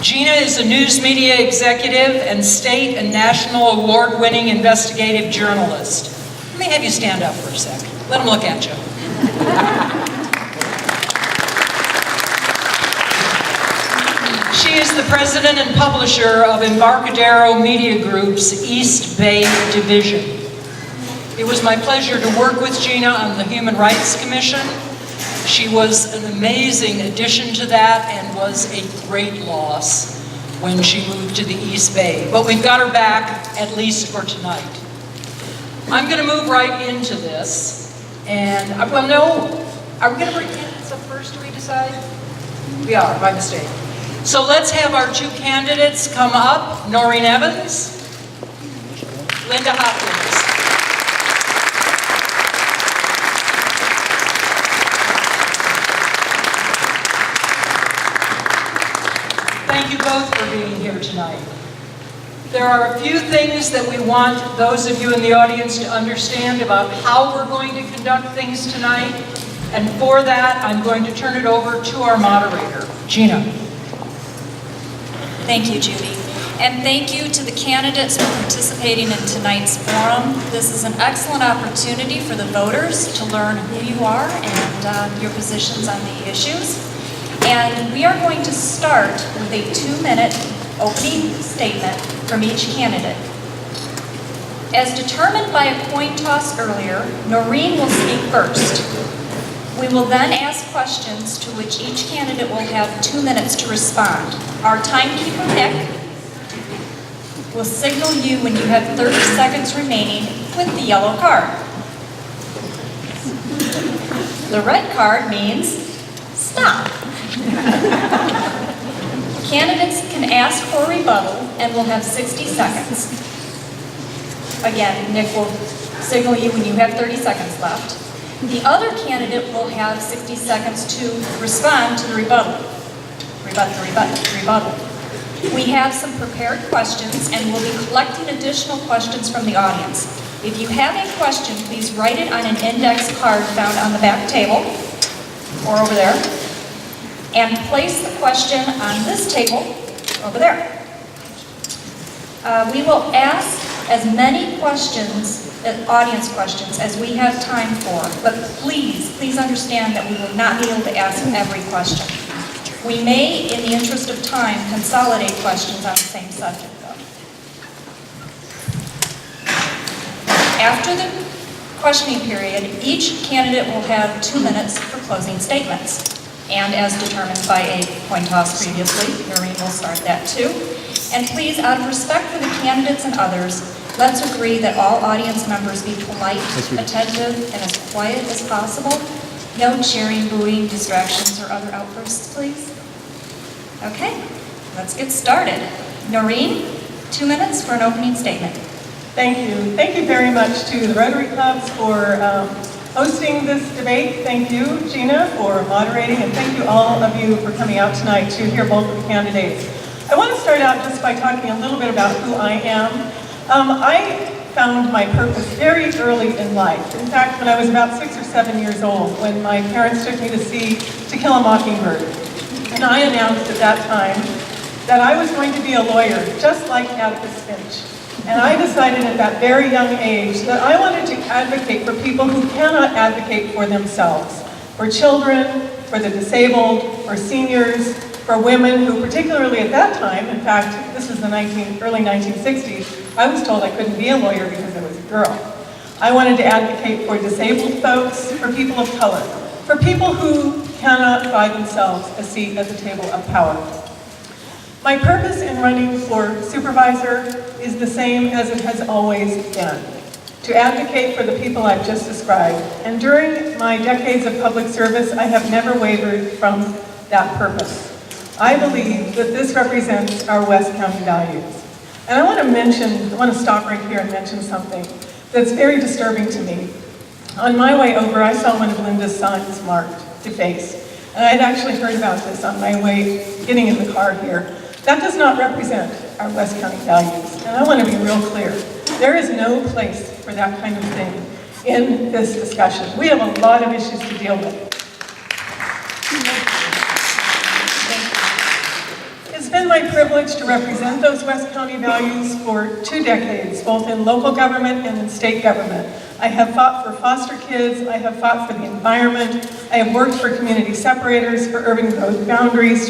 Gina is a news media executive and state and national award-winning investigative journalist. Let me have you stand up for a sec. Let them look at you. She is the president and publisher of Embarcadero Media Group's East Bay Division. It was my pleasure to work with Gina on the Human Rights Commission. She was an amazing addition to that and was a great loss when she moved to the East Bay. But we've got her back, at least for tonight. I'm going to move right into this. And, well, no, are we going to bring candidates up first, do we decide? We are, by mistake. So let's have our two candidates come up. Noreen Evans, Lynda Hopkins. Thank you both for being here tonight. There are a few things that we want those of you in the audience to understand about how we're going to conduct things tonight. And for that, I'm going to turn it over to our moderator, Gina. Thank you, Judy. And thank you to the candidates for participating in tonight's forum. This is an excellent opportunity for the voters to learn who you are and your positions on the issues. And we are going to start with a 2-minute opening statement from each candidate. As determined by a coin toss earlier, Noreen will speak first. We will then ask questions to which each candidate will have 2 minutes to respond. Our timekeeper, Nick, will signal you when you have 30 seconds remaining with the yellow card. The red card means stop. Candidates can ask for rebuttal and will have 60 seconds. Again, Nick will signal you when you have 30 seconds left. The other candidate will have 60 seconds to respond to the rebuttal. Rebuttal. We have some prepared questions and we'll be collecting additional questions from the audience. If you have a question, please write it on an index card found on the back table or over there, and place the question on this table over there. We will ask as many questions, audience questions, as we have time for, but please understand that we will not be able to ask every question. We may, in the interest of time, consolidate questions on the same subject, though. After the questioning period, each candidate will have 2 minutes for closing statements. And as determined by a coin toss previously, Noreen will start that too. And please, out of respect for the candidates and others, let's agree that all audience members be polite, attentive, and as quiet as possible. No cheering, booing, distractions, or other outbursts, please. Okay, let's get started. Noreen, 2 minutes for an opening statement. Thank you. Thank you very much to the Rotary Clubs for hosting this debate. Thank you, Gina, for moderating, and thank you all of you for coming out tonight to hear both of the candidates. I want to start out just by talking a little bit about who I am. I found my purpose very early in life. In fact, when I was about 6 or 7 years old, when my parents took me to see To Kill a Mockingbird. And I announced at that time that I was going to be a lawyer, just like Atticus Finch. And I decided at that very young age that I wanted to advocate for people who cannot advocate for themselves. For children, for the disabled, for seniors, for women who particularly at that time, in fact, this is the early 1960s, I was told I couldn't be a lawyer because I was a girl. I wanted to advocate for disabled folks, for people of color, for people who cannot buy themselves a seat at the table of power. My purpose in running for supervisor is the same as it has always been, to advocate for the people I've just described. And during my decades of public service, I have never wavered from that purpose. I believe that this represents our West County values. And I want to stop right here and mention something that's very disturbing to me. On my way over, I saw one of Lynda's signs marked "Deface." And I'd actually heard about this on my way getting in the car here. That does not represent our West County values. And I want to be real clear. There is no place for that kind of thing in this discussion. We have a lot of issues to deal with. It's been my privilege to represent those West County values for 2 decades, both in local government and in state government. I have fought for foster kids, I have fought for the environment, I have worked for community separators, for urban growth boundaries,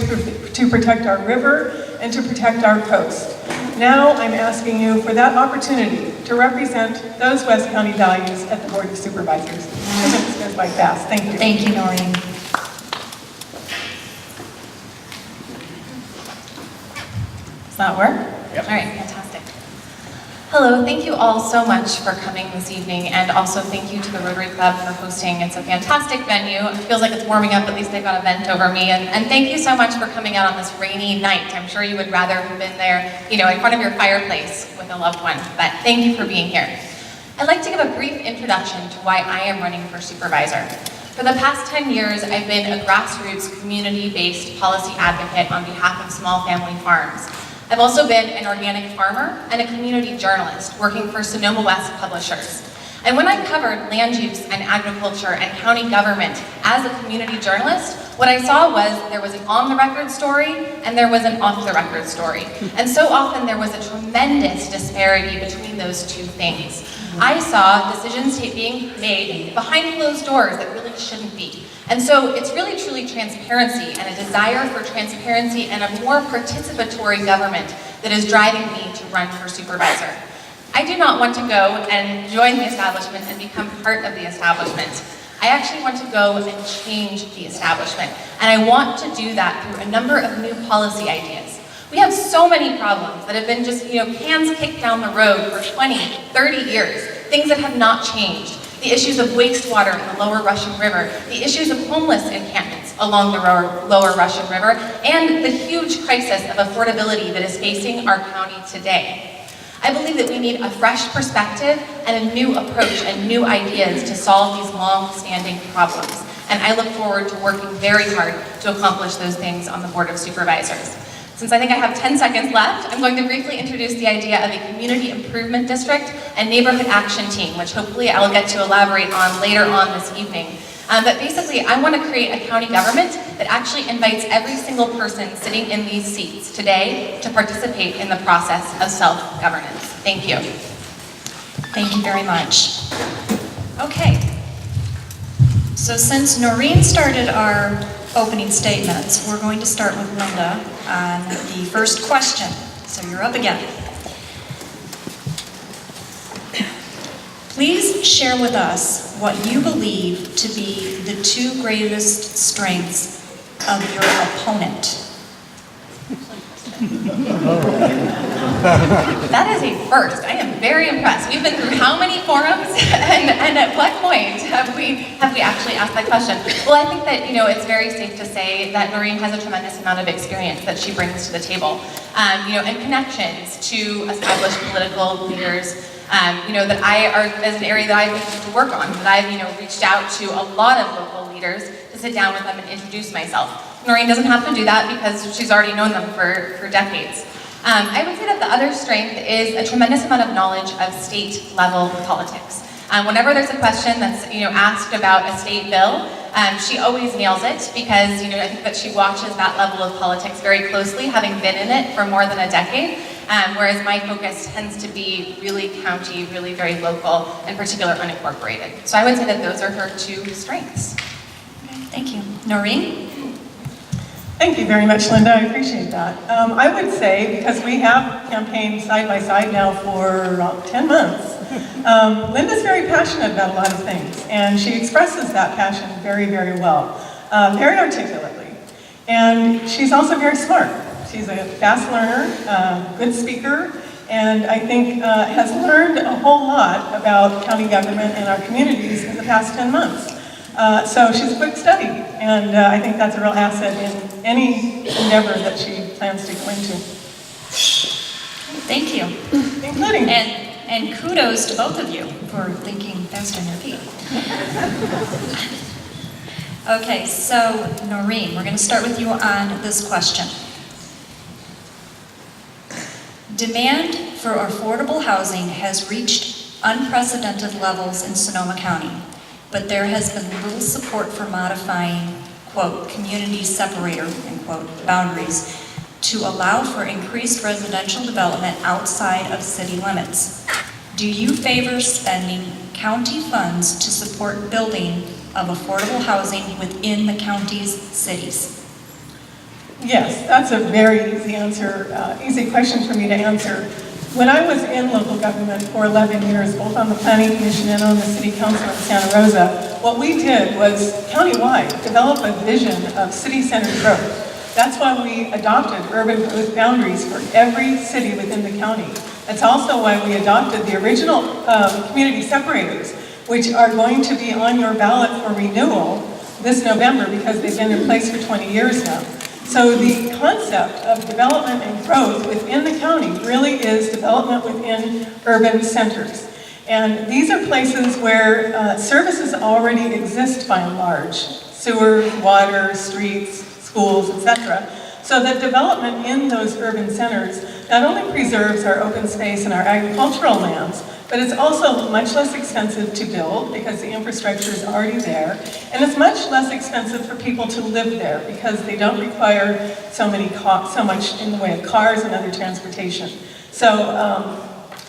to protect our river, and to protect our coast. Now I'm asking you for that opportunity to represent those West County values at the Board of Supervisors. 2 minutes goes by fast. Thank you. Thank you, Noreen. Does that work? Yep. All right, fantastic. Hello, thank you all so much for coming this evening, and also thank you to the Rotary Club for hosting. It's a fantastic venue. It feels like it's warming up, at least they've got a vent over me, and thank you so much for coming out on this rainy night. I'm sure you would rather have been there, in front of your fireplace with a loved one, but thank you for being here. I'd like to give a brief introduction to why I am running for supervisor. For the past 10 years, I've been a grassroots, community-based policy advocate on behalf of small family farms. I've also been an organic farmer and a community journalist working for Sonoma West Publishers. And when I covered land use and agriculture and county government as a community journalist, what I saw was there was an on-the-record story and there was an off-the-record story. And so often there was a tremendous disparity between those two things. I saw decisions being made behind closed doors that really shouldn't be. And so it's really truly transparency and a desire for transparency and a more participatory government that is driving me to run for supervisor. I do not want to go and join the establishment and become part of the establishment. I actually want to go and change the establishment. And I want to do that through a number of new policy ideas. We have so many problems that have been just, cans kicked down the road for 20, 30 years, things that have not changed. The issues of wastewater in the lower Russian River, the issues of homeless encampments along the lower Russian River, and the huge crisis of affordability that is facing our county today. I believe that we need a fresh perspective and a new approach and new ideas to solve these long-standing problems. And I look forward to working very hard to accomplish those things on the Board of Supervisors. Since I think I have 10 seconds left, I'm going to briefly introduce the idea of a community improvement district and neighborhood action team, which hopefully I'll get to elaborate on later on this evening. But basically, I want to create a county government that actually invites every single person sitting in these seats today to participate in the process of self-governance. Thank you. Thank you very much. Okay. So since Noreen started our opening statements, we're going to start with Lynda on the first question. So you're up again. Please share with us what you believe to be the 2 greatest strengths of your opponent. That is a first. I am very impressed. We've been through how many forums, and at what point have we actually asked that question? Well, I think that it's very safe to say that Noreen has a tremendous amount of experience that she brings to the table, and connections to established political leaders. That is an area that I've been to work on. That I've reached out to a lot of local leaders to sit down with them and introduce myself. Noreen doesn't have to do that because she's already known them for decades. I would say that the other strength is a tremendous amount of knowledge of state-level politics. Whenever there's a question that's asked about a state bill, she always nails it because I think that she watches that level of politics very closely, having been in it for more than a decade. Whereas my focus tends to be really county, really very local, in particular unincorporated. So I would say that those are her 2 strengths. Okay, thank you. Noreen? Thank you very much, Lynda. I appreciate that. I would say, because we have campaigned side by side now for 10 months, Lynda's very passionate about a lot of things, and she expresses that passion very, very well, very articulately. And she's also very smart. She's a fast learner, good speaker, and I think has learned a whole lot about county government and our communities in the past 10 months. So she's a quick study, and I think that's a real asset in any endeavor that she plans to go into. Thank you. Including and kudos to both of you for thinking fast on your feet. Okay, so Noreen, we're going to start with you on this question. Demand for affordable housing has reached unprecedented levels in Sonoma County, but there has been little support for modifying, quote, community separator, end quote, boundaries to allow for increased residential development outside of city limits. Do you favor spending county funds to support building of affordable housing within the county's cities? Yes, that's a very easy answer, easy question for me to answer. When I was in local government for 11 years, both on the Planning Commission and on the City Council in Santa Rosa, what we did was countywide develop a vision of city-centered growth. That's why we adopted urban growth boundaries for every city within the county. That's also why we adopted the original community separators, which are going to be on your ballot for renewal this November because they've been in place for 20 years now. So the concept of development and growth within the county really is development within urban centers. And these are places where services already exist by and large. Sewer, water, streets, schools, etc. So that development in those urban centers not only preserves our open space and our agricultural lands, but it's also much less expensive to build because the infrastructure is already there, and it's much less expensive for people to live there because they don't require so much in the way of cars and other transportation. So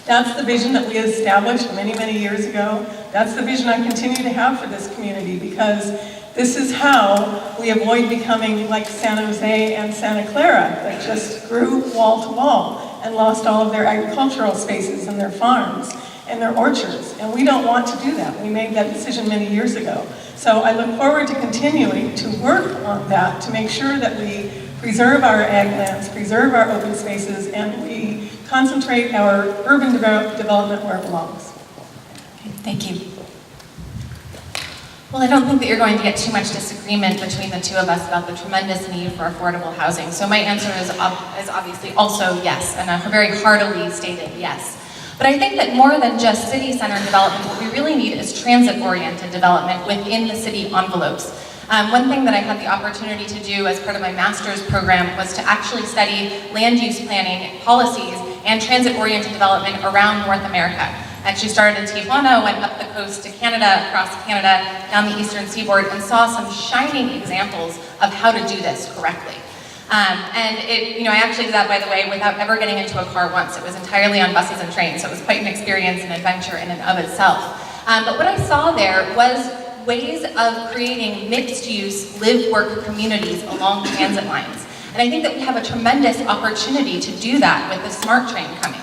that's the vision that we established many, many years ago. That's the vision I continue to have for this community because this is how we avoid becoming like San Jose and Santa Clara that just grew wall to wall and lost all of their agricultural spaces and their farms and their orchards. And we don't want to do that. We made that decision many years ago. So I look forward to continuing to work on that to make sure that we preserve our ag lands, preserve our open spaces, and we concentrate our urban development where it belongs. Okay, thank you. Well, I don't think that you're going to get too much disagreement between the two of us about the tremendous need for affordable housing. So my answer is obviously also yes, and a very heartily stated yes. But I think that more than just city-centered development, what we really need is transit-oriented development within the city envelopes. One thing that I had the opportunity to do as part of my master's program was to actually study land use planning policies and transit-oriented development around North America. I actually started in Tijuana, went up the coast to Canada, across Canada, down the eastern seaboard, and saw some shining examples of how to do this correctly. I actually did that, by the way, without ever getting into a car once. It was entirely on buses and trains, so it was quite an experience and adventure in and of itself. But what I saw there was ways of creating mixed-use, live-work communities along transit lines. And I think that we have a tremendous opportunity to do that with the SMART train coming.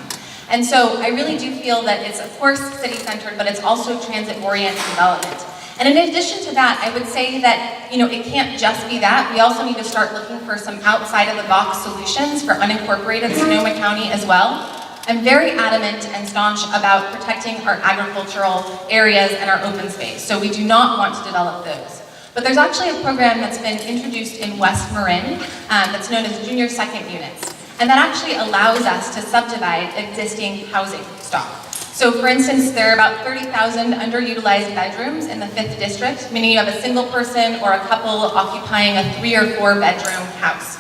And so I really do feel that it's, of course, city-centered, but it's also transit-oriented development. And in addition to that, I would say that, it can't just be that. We also need to start looking for some outside-of-the-box solutions for unincorporated Sonoma County as well. I'm very adamant and staunch about protecting our agricultural areas and our open space, so we do not want to develop those. But there's actually a program that's been introduced in West Marin that's known as Junior Second Units. And that actually allows us to subdivide existing housing stock. So for instance, there are about 30,000 underutilized bedrooms in the 5th district, meaning you have a single person or a couple occupying a 3 or 4 bedroom house.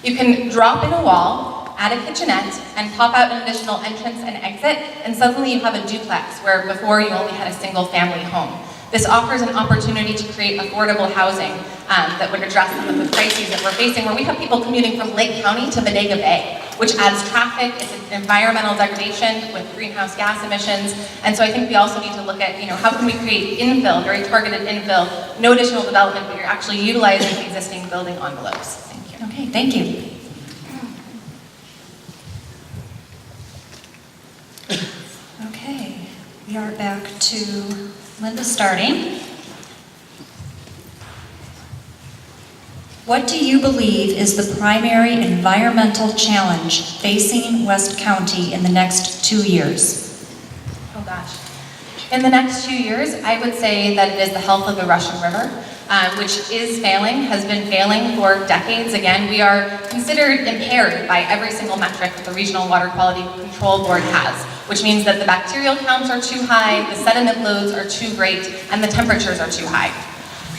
You can drop in a wall, add a kitchenette, and pop out an additional entrance and exit, and suddenly you have a duplex where before you only had a single family home. This offers an opportunity to create affordable housing that would address some of the crises that we're facing, where we have people commuting from Lake County to Bodega Bay, which adds traffic, it's an environmental degradation with greenhouse gas emissions. And so I think we also need to look at, how can we create infill, very targeted infill, no additional development, but you're actually utilizing the existing building envelopes. Thank you. Okay, thank you. Okay, we are back to Lynda starting. What do you believe is the primary environmental challenge facing West County in the next 2 years? Oh gosh. In the next 2 years, I would say that it is the health of the Russian River, which is failing, has been failing for decades. Again, we are considered impaired by every single metric that the Regional Water Quality Control Board has, which means that the bacterial counts are too high, the sediment loads are too great, and the temperatures are too high.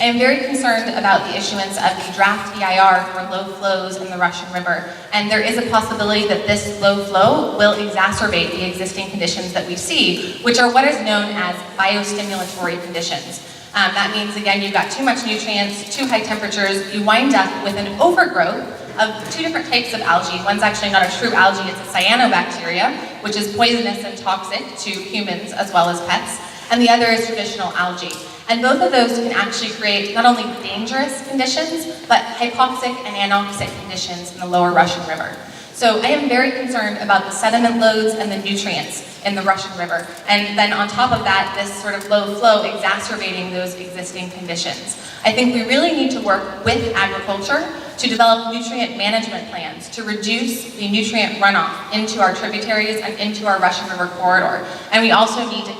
I am very concerned about the issuance of the draft EIR for low flows in the Russian River, and there is a possibility that this low flow will exacerbate the existing conditions that we see, which are what is known as biostimulatory conditions. That means, again, you've got too much nutrients, too high temperatures, you wind up with an overgrowth of two different types of algae. One's actually not a true algae, it's a cyanobacteria, which is poisonous and toxic to humans as well as pets. And the other is traditional algae. And both of those can actually create not only dangerous conditions, but hypoxic and anoxic conditions in the lower Russian River. So I am very concerned about the sediment loads and the nutrients in the Russian River. And then on top of that, this sort of low flow exacerbating those existing conditions. I think we really need to work with agriculture to develop nutrient management plans to reduce the nutrient runoff into our tributaries and into our Russian River corridor. And we also need to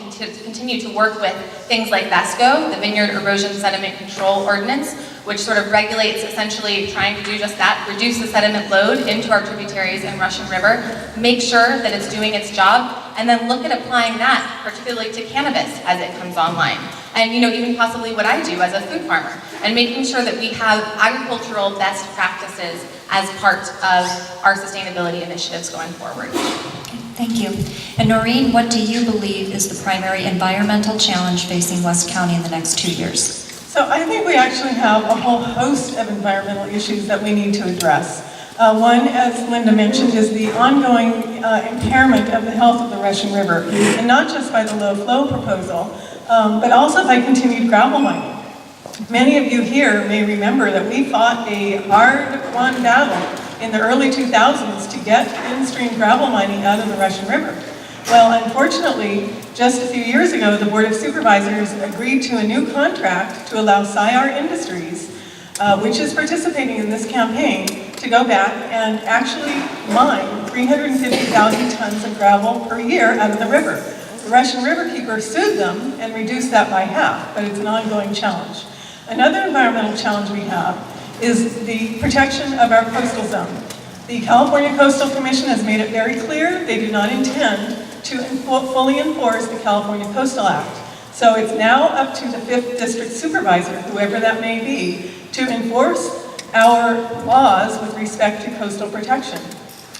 continue to work with things like VESCO, the Vineyard Erosion Sediment Control Ordinance, which sort of regulates essentially trying to do just that, reduce the sediment load into our tributaries and Russian River, make sure that it's doing its job, and then look at applying that particularly to cannabis as it comes online. And even possibly what I do as a food farmer, and making sure that we have agricultural best practices as part of our sustainability initiatives going forward. Thank you. And Noreen, what do you believe is the primary environmental challenge facing West County in the next 2 years? So I think we actually have a whole host of environmental issues that we need to address. One, as Lynda mentioned, is the ongoing impairment of the health of the Russian River, and not just by the low flow proposal, but also by continued gravel mining. Many of you here may remember that we fought a hard-won battle in the early 2000s to get in-stream gravel mining out of the Russian River. Well, unfortunately, just a few years ago, the Board of Supervisors agreed to a new contract to allow SIR Industries, which is participating in this campaign, to go back and actually mine 350,000 tons of gravel per year out of the river. The Russian Riverkeeper sued them and reduced that by half, but it's an ongoing challenge. Another environmental challenge we have is the protection of our coastal zone. The California Coastal Commission has made it very clear they do not intend to fully enforce the California Coastal Act. So it's now up to the 5th District Supervisor, whoever that may be, to enforce our laws with respect to coastal protection.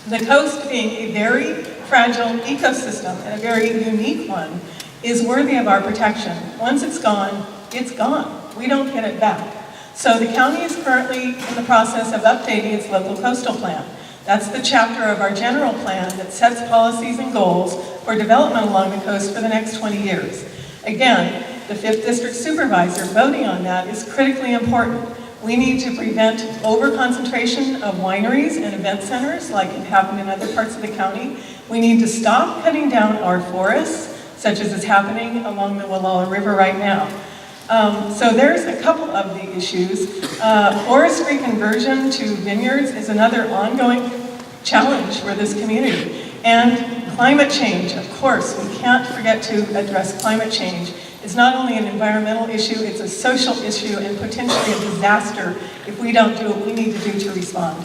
The coast, being a very fragile ecosystem and a very unique one, is worthy of our protection. Once it's gone, it's gone. We don't get it back. So the county is currently in the process of updating its local coastal plan. That's the chapter of our general plan that sets policies and goals for development along the coast for the next 20 years. Again, the 5th District Supervisor voting on that is critically important. We need to prevent over-concentration of wineries and event centers like it happened in other parts of the county. We need to stop cutting down our forests, such as is happening along the Wallala River right now. So there's a couple of the issues. Forestry conversion to vineyards is another ongoing challenge for this community. And climate change, of course, we can't forget to address climate change. It's not only an environmental issue, it's a social issue and potentially a disaster if we don't do what we need to do to respond.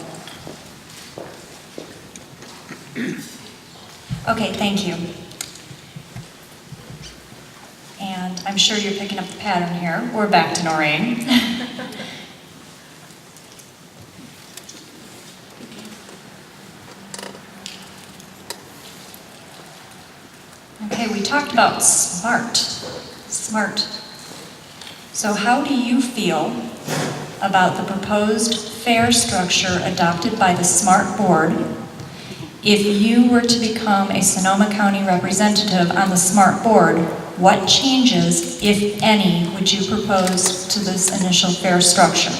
Okay, thank you. And I'm sure you're picking up the pattern here. We're back to Noreen. Okay, we talked about smart. So how do you feel about the proposed fare structure adopted by the SMART board if you were to become a Sonoma County representative on the SMART board? What changes, if any, would you propose to this initial fare structure?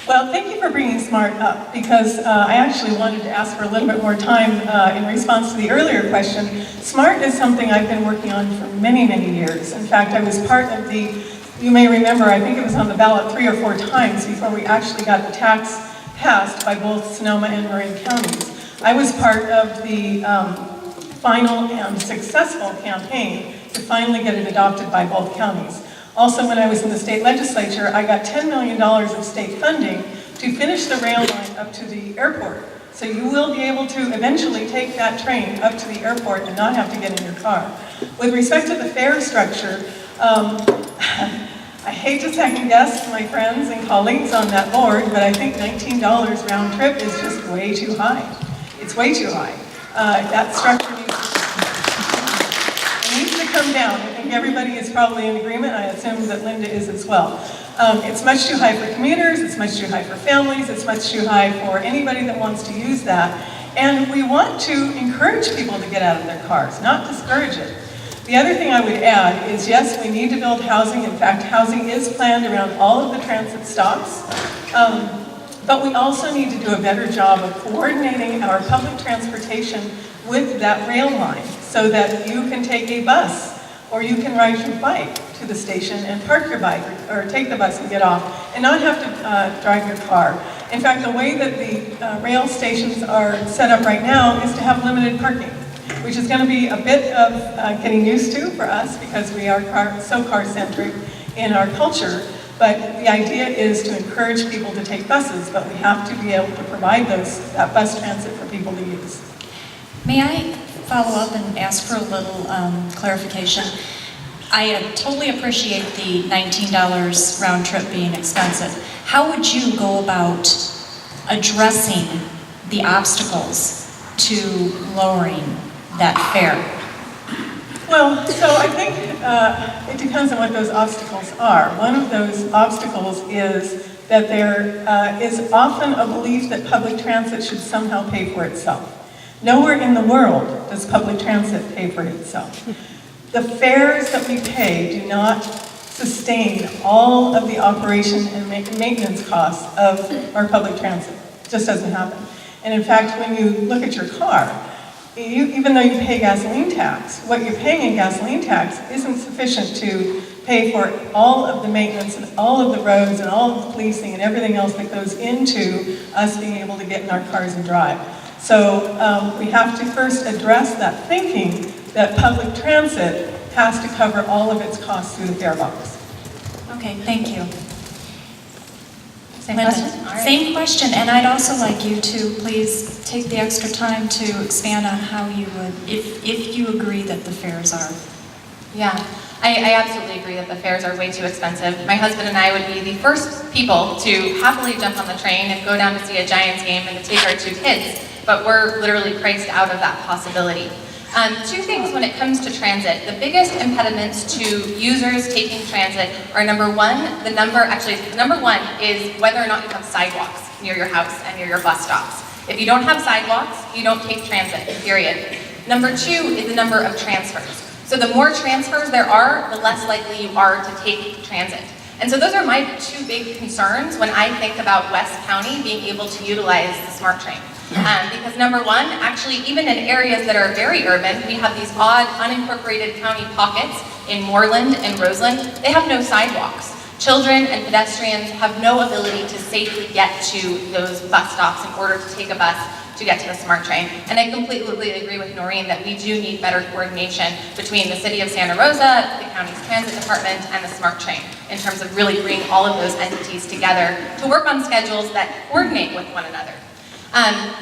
Well, thank you for bringing SMART up, because I actually wanted to ask for a little bit more time in response to the earlier question. SMART is something I've been working on for many, many years. In fact, I was part of the, you may remember, I think it was on the ballot 3 or 4 times before we actually got the tax passed by both Sonoma and Marin counties. I was part of the final and successful campaign to finally get it adopted by both counties. Also, when I was in the state legislature, I got $10 million of state funding to finish the rail line up to the airport. So you will be able to eventually take that train up to the airport and not have to get in your car. With respect to the fare structure, I hate to second guess my friends and colleagues on that board, but I think $19 round trip is just way too high. It's way too high. That structure needs to come down. I think everybody is probably in agreement. I assume that Lynda is as well. It's much too high for commuters, it's much too high for families, it's much too high for anybody that wants to use that. And we want to encourage people to get out of their cars, not discourage it. The other thing I would add is, yes, we need to build housing. In fact, housing is planned around all of the transit stops. But we also need to do a better job of coordinating our public transportation with that rail line so that you can take a bus or you can ride your bike to the station and park your bike or take the bus and get off and not have to drive your car. In fact, the way that the rail stations are set up right now is to have limited parking, which is going to be a bit of getting used to for us because we are so car-centric in our culture. But the idea is to encourage people to take buses, but we have to be able to provide that bus transit for people to use. May I follow up and ask for a little clarification? I totally appreciate the $19 round trip being expensive. How would you go about addressing the obstacles to lowering that fare? Well, so I think it depends on what those obstacles are. One of those obstacles is that there is often a belief that public transit should somehow pay for itself. Nowhere in the world does public transit pay for itself. The fares that we pay do not sustain all of the operation and maintenance costs of our public transit. It just doesn't happen. And in fact, when you look at your car, even though you pay gasoline tax, what you're paying in gasoline tax isn't sufficient to pay for all of the maintenance and all of the roads and all of the policing and everything else that goes into us being able to get in our cars and drive. So we have to first address that thinking that public transit has to cover all of its costs through the fare box. Okay, thank you. Same Lynda, question? All right. Same question, and I'd also like you to please take the extra time to expand on how you would, if you agree that the fares are. Yeah, I absolutely agree that the fares are way too expensive. My husband and I would be the first people to happily jump on the train and go down to see a Giants game and to take our 2 kids, but we're literally priced out of that possibility. 2 things when it comes to transit. The biggest impediments to users taking transit are number one is whether or not you have sidewalks near your house and near your bus stops. If you don't have sidewalks, you don't take transit, period. Number 2 is the number of transfers. So the more transfers there are, the less likely you are to take transit. And so those are my 2 big concerns when I think about West County being able to utilize the SMART train. Because number one, actually, even in areas that are very urban, we have these odd unincorporated county pockets in Moreland and Roseland. They have no sidewalks. Children and pedestrians have no ability to safely get to those bus stops in order to take a bus to get to the SMART train. And I completely agree with Noreen that we do need better coordination between the City of Santa Rosa, the county's transit department, and the SMART train in terms of really bringing all of those entities together to work on schedules that coordinate with one another.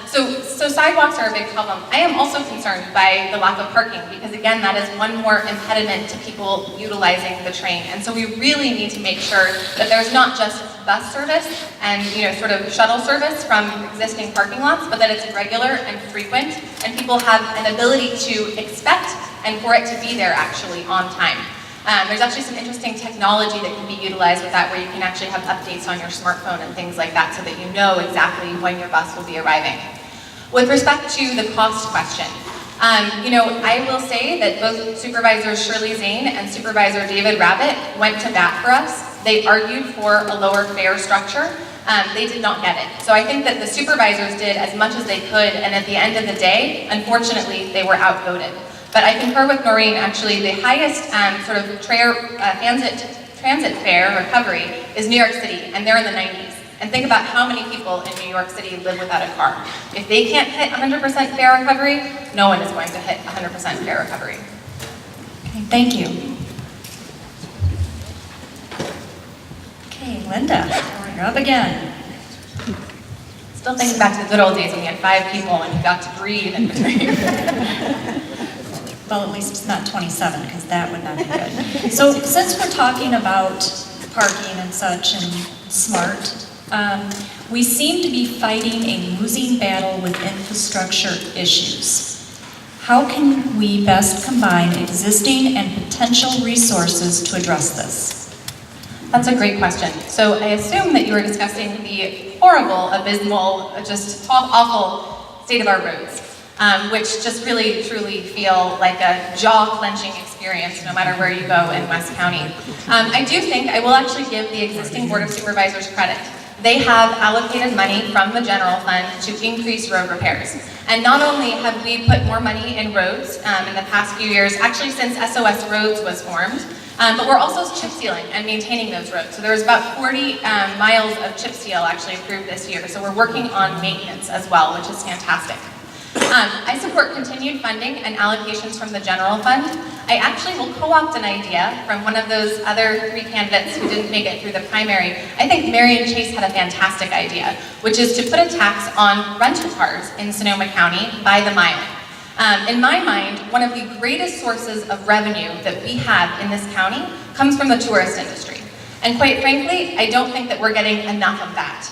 So sidewalks are a big problem. I am also concerned by the lack of parking because, again, that is one more impediment to people utilizing the train. And so we really need to make sure that there's not just bus service and sort of shuttle service from existing parking lots, but that it's regular and frequent, and people have an ability to expect and for it to be there actually on time. There's actually some interesting technology that can be utilized with that where you can actually have updates on your smartphone and things like that so that you know exactly when your bus will be arriving. With respect to the cost question, I will say that both Supervisor Shirley Zane and Supervisor David Rabbit went to bat for us. They argued for a lower fare structure. They did not get it. So I think that the supervisors did as much as they could, and at the end of the day, unfortunately, they were outvoted. But I concur with Noreen, actually, the highest sort of transit fare recovery is New York City, and they're in the 90s. And think about how many people in New York City live without a car. If they can't hit 100% fare recovery, no one is going to hit 100% fare recovery. Okay, thank you. Okay, Lynda, you're up again. Still thinking back to the good old days when we had 5 people and you got to breathe in between. Well, at least it's not 27, because that would not be good. So since we're talking about parking and such and SMART, we seem to be fighting a losing battle with infrastructure issues. How can we best combine existing and potential resources to address this? That's a great question. So I assume that you were discussing the horrible, abysmal, just awful state of our roads, which just really, truly feel like a jaw-clenching experience no matter where you go in West County. I do think I will actually give the existing Board of Supervisors credit. They have allocated money from the general fund to increase road repairs. And not only have we put more money in roads in the past few years, actually since SOS Roads was formed, but we're also chip sealing and maintaining those roads. So there's about 40 miles of chip seal actually approved this year. So we're working on maintenance as well, which is fantastic. I support continued funding and allocations from the general fund. I actually will co-opt an idea from one of those other 3 candidates who didn't make it through the primary. I think Marion Chase had a fantastic idea, which is to put a tax on rental cars in Sonoma County by the mile. In my mind, one of the greatest sources of revenue that we have in this county comes from the tourist industry. And quite frankly, I don't think that we're getting enough of that.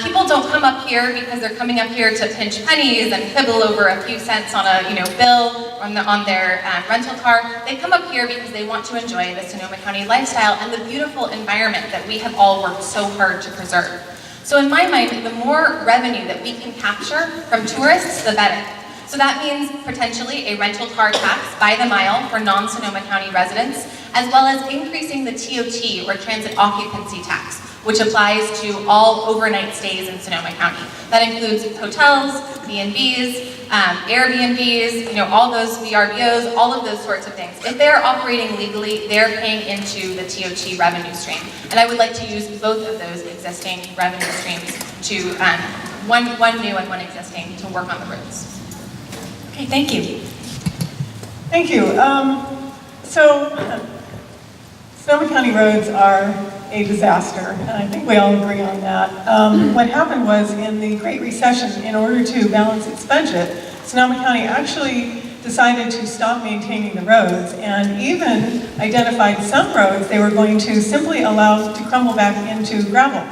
People don't come up here because they're coming up here to pinch pennies and quibble over a few cents on a bill on their rental car. They come up here because they want to enjoy the Sonoma County lifestyle and the beautiful environment that we have all worked so hard to preserve. So in my mind, the more revenue that we can capture from tourists, the better. So that means potentially a rental car tax by the mile for non-Sonoma County residents, as well as increasing the TOT, or transit occupancy tax, which applies to all overnight stays in Sonoma County. That includes hotels, B&Bs, Airbnbs, all those VRBOs, all of those sorts of things. If they're operating legally, they're paying into the TOT revenue stream. And I would like to use both of those existing revenue streams to, one new and one existing, to work on the roads. Okay, thank you. Thank you. Sonoma County roads are a disaster, and I think we all agree on that. What happened was, in the Great Recession, in order to balance its budget, Sonoma County actually decided to stop maintaining the roads and even identified some roads they were going to simply allow to crumble back into gravel.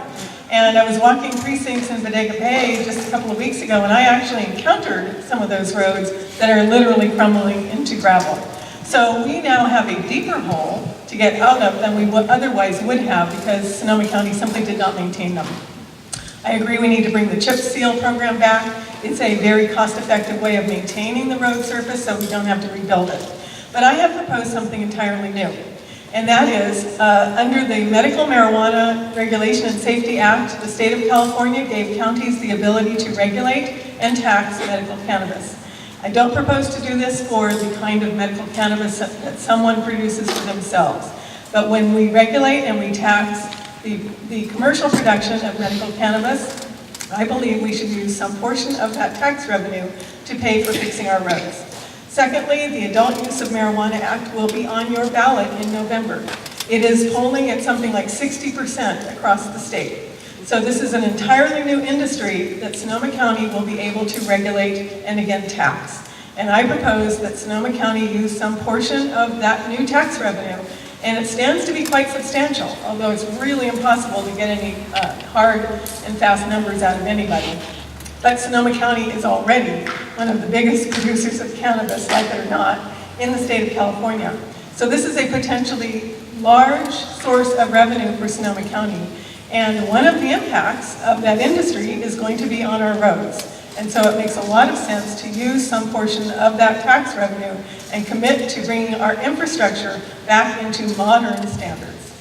And I was walking precincts in Bodega Bay just a couple of weeks ago, and I actually encountered some of those roads that are literally crumbling into gravel. So we now have a deeper hole to get out of than we otherwise would have, because Sonoma County simply did not maintain them. I agree we need to bring the chip seal program back. It's a very cost-effective way of maintaining the road surface so we don't have to rebuild it. But I have proposed something entirely new. And that is, under the Medical Marijuana Regulation and Safety Act, the state of California gave counties the ability to regulate and tax medical cannabis. I don't propose to do this for the kind of medical cannabis that someone produces for themselves. But when we regulate and we tax the commercial production of medical cannabis, I believe we should use some portion of that tax revenue to pay for fixing our roads. Secondly, the Adult Use of Marijuana Act will be on your ballot in November. It is polling at something like 60% across the state. So this is an entirely new industry that Sonoma County will be able to regulate and again tax. And I propose that Sonoma County use some portion of that new tax revenue, and it stands to be quite substantial, although it's really impossible to get any hard and fast numbers out of anybody. But Sonoma County is already one of the biggest producers of cannabis, like it or not, in the state of California. So this is a potentially large source of revenue for Sonoma County. And one of the impacts of that industry is going to be on our roads. And so it makes a lot of sense to use some portion of that tax revenue and commit to bringing our infrastructure back into modern standards.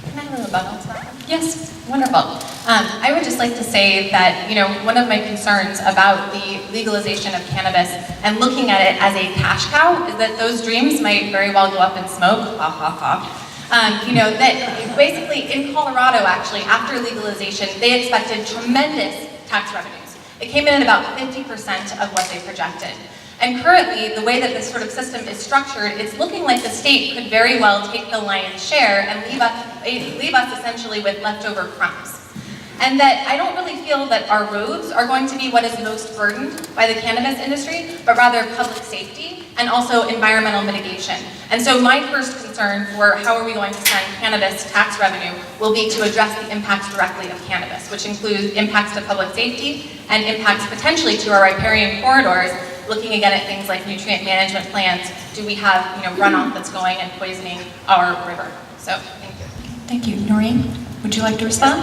Can I have a rebuttal to that? Yes. Wonderful. I would just like to say that, one of my concerns about the legalization of cannabis and looking at it as a cash cow is that those dreams might very well go up in smoke, ha ha ha. That basically in Colorado, actually, after legalization, they expected tremendous tax revenues. It came in at about 50% of what they projected. And currently, the way that this sort of system is structured, it's looking like the state could very well take the lion's share and leave us essentially with leftover crumbs. And that I don't really feel that our roads are going to be what is most burdened by the cannabis industry, but rather public safety and also environmental mitigation. And so my first concern for how are we going to spend cannabis tax revenue will be to address the impacts directly of cannabis, which include impacts to public safety and impacts potentially to our riparian corridors, looking again at things like nutrient management plans. Do we have runoff that's going and poisoning our river? So, thank you. Thank you. Noreen, would you like to respond?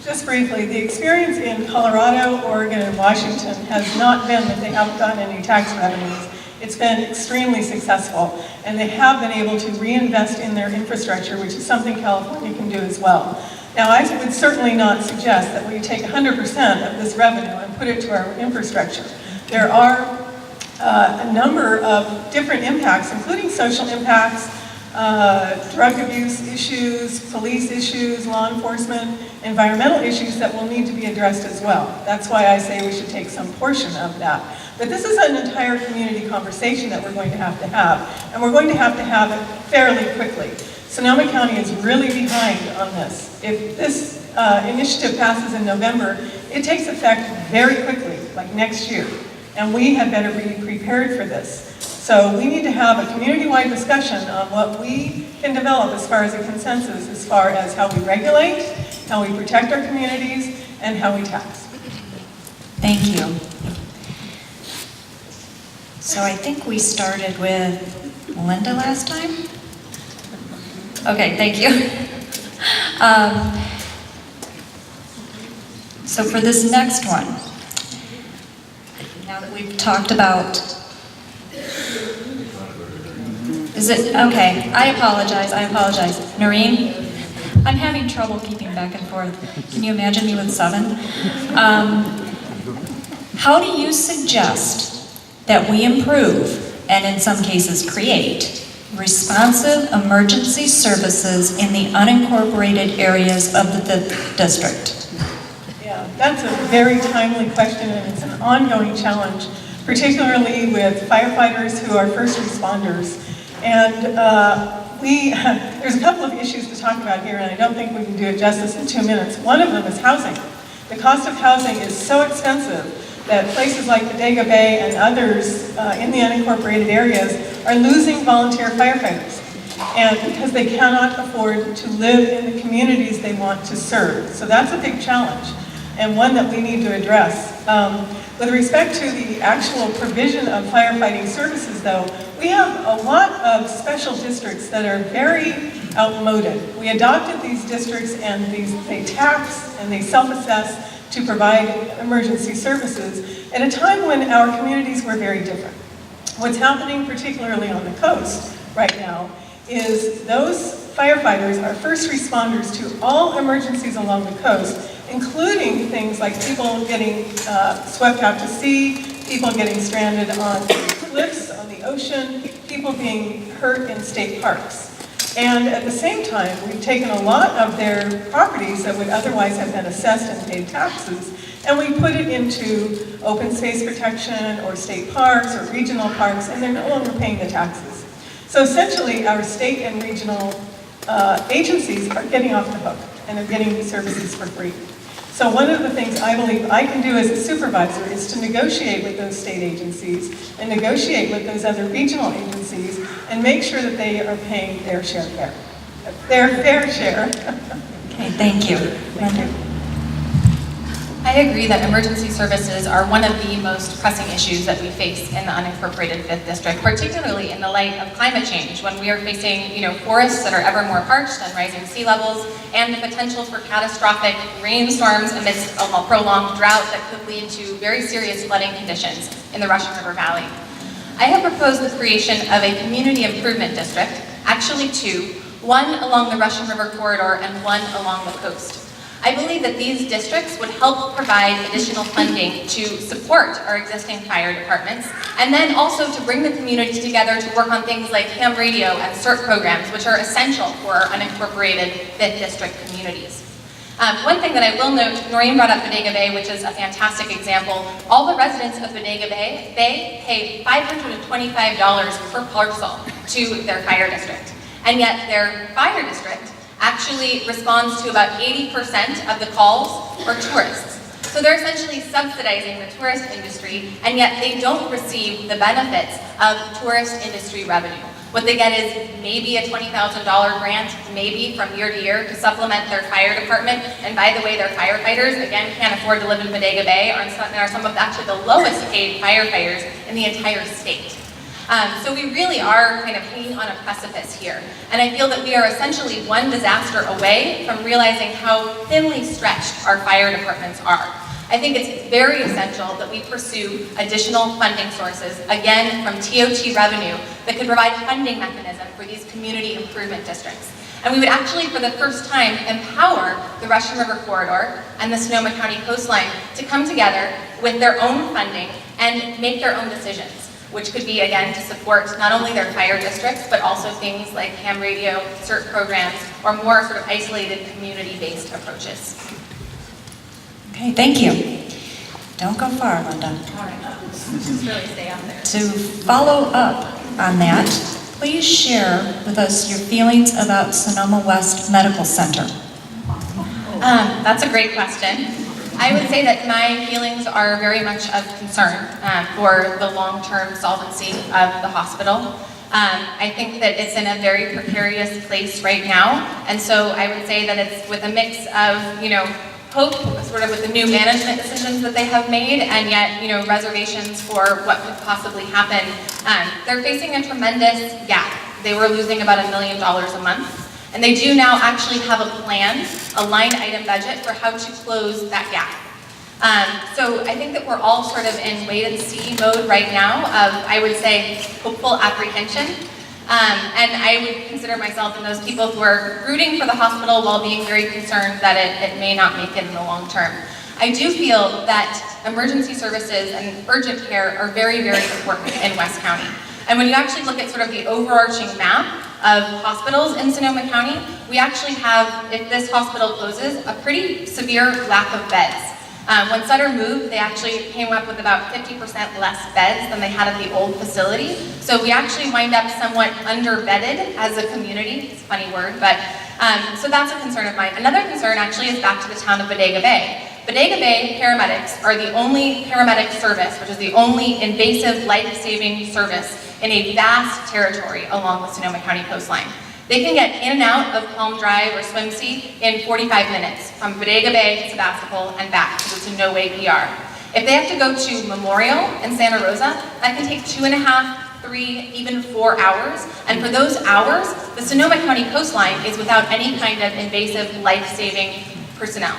Just briefly, the experience in Colorado, Oregon, and Washington has not been that they haven't gotten any tax revenues. It's been extremely successful, and they have been able to reinvest in their infrastructure, which is something California can do as well. Now, I would certainly not suggest that we take 100% of this revenue and put it to our infrastructure. There are a number of different impacts, including social impacts, drug abuse issues, police issues, law enforcement, environmental issues that will need to be addressed as well. That's why I say we should take some portion of that. But this is an entire community conversation that we're going to have, and we're going to have it fairly quickly. Sonoma County is really behind on this. If this initiative passes in November, it takes effect very quickly, like next year, and we had better be prepared for this. So we need to have a community-wide discussion on what we can develop as far as a consensus, as far as how we regulate, how we protect our communities, and how we tax. Thank you. So I think we started with Lynda last time? Okay, thank you. So for this next one, now that we've talked about, is it, okay, I apologize. Noreen, I'm having trouble keeping back and forth. Can you imagine me with 7? How do you suggest that we improve, and in some cases create, responsive emergency services in the unincorporated areas of the 5th District? Yeah, that's a very timely question, and it's an ongoing challenge, particularly with firefighters who are first responders. And there's a couple of issues to talk about here, and I don't think we can do it justice in 2 minutes. One of them is housing. The cost of housing is so expensive that places like Bodega Bay and others in the unincorporated areas are losing volunteer firefighters, and because they cannot afford to live in the communities they want to serve. So that's a big challenge, and one that we need to address. With respect to the actual provision of firefighting services, though, we have a lot of special districts that are very outmoded. We adopted these districts, and they tax and they self-assess to provide emergency services at a time when our communities were very different. What's happening, particularly on the coast right now, is those firefighters are first responders to all emergencies along the coast, including things like people getting swept out to sea, people getting stranded on cliffs on the ocean, people being hurt in state parks. And at the same time, we've taken a lot of their properties that would otherwise have been assessed and paid taxes, and we put it into open space protection or state parks or regional parks, and they're no longer paying the taxes. So essentially, our state and regional agencies are getting off the hook, and they're getting these services for free. So one of the things I believe I can do as a supervisor is to negotiate with those state agencies and negotiate with those other regional agencies and make sure that they are paying their share, their fair share. Okay, thank you. Lynda. I agree that emergency services are one of the most pressing issues that we face in the unincorporated 5th District, particularly in the light of climate change, when we are facing, forests that are ever more parched and rising sea levels, and the potential for catastrophic rainstorms amidst a prolonged drought that could lead to very serious flooding conditions in the Russian River Valley. I have proposed the creation of a community improvement district, actually 2, one along the Russian River corridor and one along the coast. I believe that these districts would help provide additional funding to support our existing fire departments, and then also to bring the community together to work on things like ham radio and CERT programs, which are essential for our unincorporated 5th District communities. One thing that I will note, Noreen brought up Bodega Bay, which is a fantastic example. All the residents of Bodega Bay pay $525 per parcel to their fire district, and yet their fire district actually responds to about 80% of the calls for tourists. So they're essentially subsidizing the tourist industry, and yet they don't receive the benefits of tourist industry revenue. What they get is maybe a $20,000 grant, maybe from year to year, to supplement their fire department. And by the way, their firefighters, again, can't afford to live in Bodega Bay, are some of actually the lowest paid firefighters in the entire state. So we really are kind of hanging on a precipice here. And I feel that we are essentially one disaster away from realizing how thinly stretched our fire departments are. I think it's very essential that we pursue additional funding sources, again, from TOT revenue, that could provide funding mechanism for these community improvement districts. And we would actually, for the first time, empower the Russian River Corridor and the Sonoma County coastline to come together with their own funding and make their own decisions, which could be, again, to support not only their fire districts, but also things like ham radio, CERT programs, or more sort of isolated community-based approaches. Okay, thank you. Don't go far, Lynda. All right, just really stay out there. To follow up on that, please share with us your feelings about Sonoma West Medical Center. That's a great question. I would say that my feelings are very much of concern for the long-term solvency of the hospital. I think that it's in a very precarious place right now, and so I would say that it's with a mix of, hope, sort of with the new management decisions that they have made, and yet, reservations for what could possibly happen. They're facing a tremendous gap. They were losing about $1 million a month. And they do now actually have a plan, a line item budget for how to close that gap. So I think that we're all sort of in wait and see mode right now of, I would say, hopeful apprehension. And I would consider myself in those people who are rooting for the hospital while being very concerned that it may not make it in the long term. I do feel that emergency services and urgent care are very, very important in West County. And when you actually look at sort of the overarching map of hospitals in Sonoma County, we actually have, if this hospital closes, a pretty severe lack of beds. When Sutter moved, they actually came up with about 50% less beds than they had at the old facility. So we actually wind up somewhat under-bedded as a community. It's a funny word, but so that's a concern of mine. Another concern actually is back to the town of Bodega Bay. Bodega Bay paramedics are the only paramedic service, which is the only invasive life-saving service in a vast territory along the Sonoma County coastline. They can get in and out of Palm Drive or Swimsea in 45 minutes from Bodega Bay to Sebastopol and back, because it's a no-wait ER. If they have to go to Memorial in Santa Rosa, that can take 2.5, 3, even 4 hours. And for those hours, the Sonoma County coastline is without any kind of invasive life-saving personnel.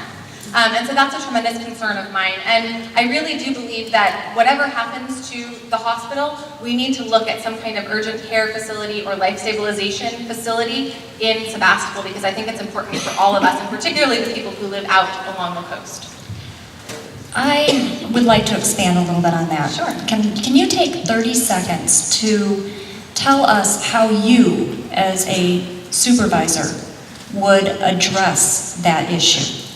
And so that's a tremendous concern of mine. And I really do believe that whatever happens to the hospital, we need to look at some kind of urgent care facility or life stabilization facility in Sebastopol, because I think it's important for all of us, and particularly the people who live out along the coast. I would like to expand a little bit on that. Sure. Can you take 30 seconds to tell us how you, as a supervisor, would address that issue?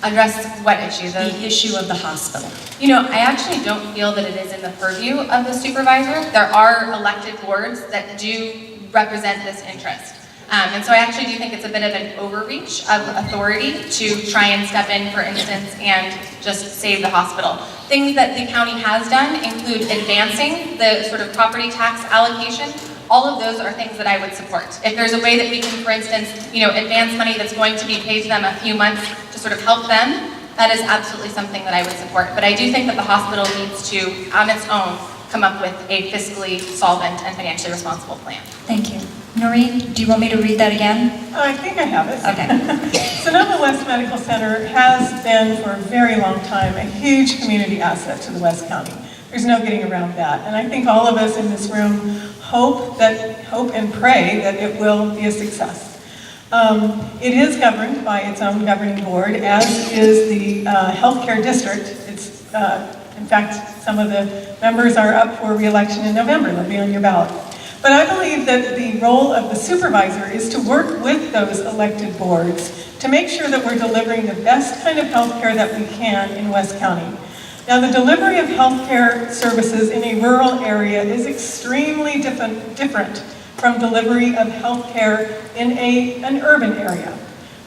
Address what issue? The issue of the hospital. I actually don't feel that it is in the purview of the supervisor. There are elected boards that do represent this interest. And so I actually do think it's a bit of an overreach of authority to try and step in, for instance, and just save the hospital. Things that the county has done include advancing the sort of property tax allocation. All of those are things that I would support. If there's a way that we can, for instance, advance money that's going to be paid to them a few months to sort of help them, that is absolutely something that I would support. But I do think that the hospital needs to, on its own, come up with a fiscally solvent and financially responsible plan. Thank you. Noreen, do you want me to read that again? I think I have it. Okay. Sonoma West Medical Center has been for a very long time a huge community asset to the West County. There's no getting around that. And I think all of us in this room hope and pray that it will be a success. It is governed by its own governing board, as is the healthcare district. It's, in fact, some of the members are up for re-election in November. They'll be on your ballot. But I believe that the role of the supervisor is to work with those elected boards to make sure that we're delivering the best kind of healthcare that we can in West County. Now, the delivery of healthcare services in a rural area is extremely different from delivery of healthcare in an urban area.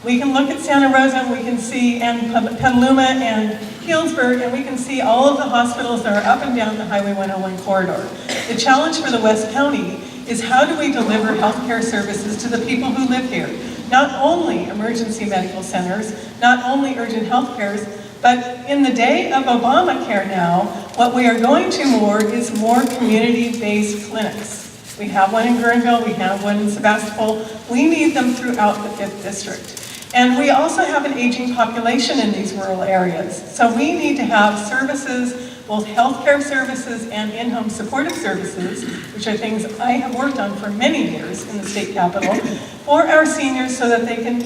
We can look at Santa Rosa, and we can see, and Petaluma and Healdsburg, and we can see all of the hospitals that are up and down the Highway 101 corridor. The challenge for the West County is how do we deliver healthcare services to the people who live here? Not only emergency medical centers, not only urgent health cares, But in the day of Obamacare now, what we are going to more is more community-based clinics. We have one in Guerneville, we have one in Sebastopol. We need them throughout the 5th District. And we also have an aging population in these rural areas. So we need to have services, both healthcare services and in-home supportive services, which are things I have worked on for many years in the state capitol, for our seniors so that they can,